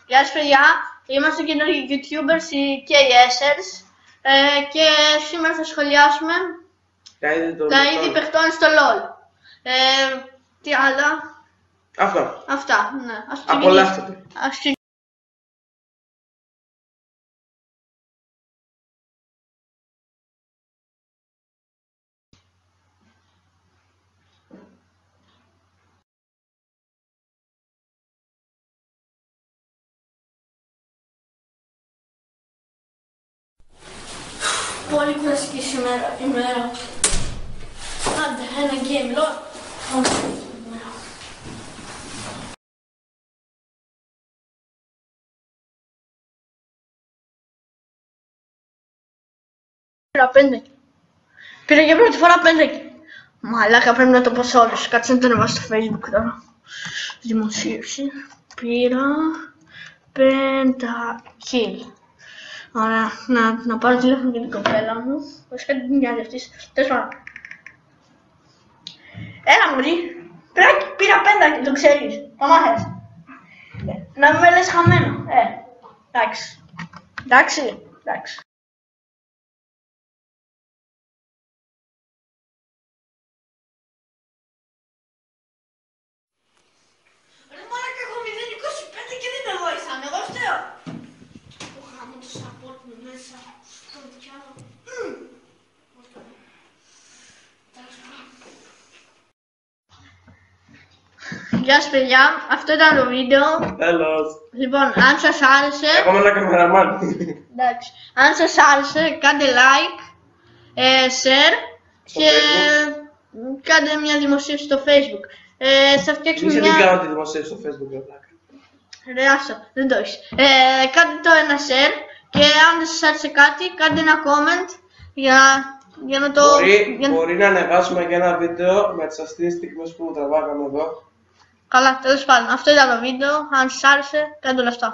Γεια σας παιδιά, είμαστε καινούργιοι YouTubers, οι KSers και σήμερα θα σχολιάσουμε τα είδη παιχτών στο LOL. Τι άλλα? Αυτά, ναι. Απολαύστε. Πολύ κουραστική σήμερα ημέρα. Άντε, ένα game LOL. Πήρα 5. Πήρα για πρώτη φορά 5. Μαλάκα, πρέπει να το πω σε όλους. Κάτσε να το ανεβάσω στο Facebook τώρα. Δημοσίευση. Πήρα 5 kill. Ωραία, να πάρω τηλέφωνο για την κοπέλα μου. Βασικά την νοιάζει αυτής. Τέλος πάντων. Έλα μωρί. Πήρα 5, το ξέρεις. Το μάθες. Να μην με λες χαμένο. Εντάξει. Εντάξει. Ρε μαλάκα, έχω 0,25 και δεν με βοηθάνε. Εγώ φταίω. Το γάμο το support μου μέσα στο διάλο. Γεια σας παιδιά, αυτό ήταν το βίντεο. Τέλος. Λοιπόν, αν σας άρεσε... Έχουμε ένα καμεραμάν. Εντάξει. Αν σας άρεσε, κάντε like, share και κάντε μια δημοσίευση στο Facebook. Θα φτιάξουμε Μη μια... σε τι κάνω τη δημοσίευση στο Facebook, Ρε άστο, δεν το έχεις. Κάντε το ένα share και αν δεν σας άρεσε κάτι, κάντε ένα comment για να το... Μπορεί να ανεβάσουμε και ένα βίντεο με τις αστείες στιγμές που τραβάγαμε εδώ. Καλά, τέλος πάντων, αυτό ήταν το βίντεο. Αν σας άρεσε, κάντε όλα αυτά.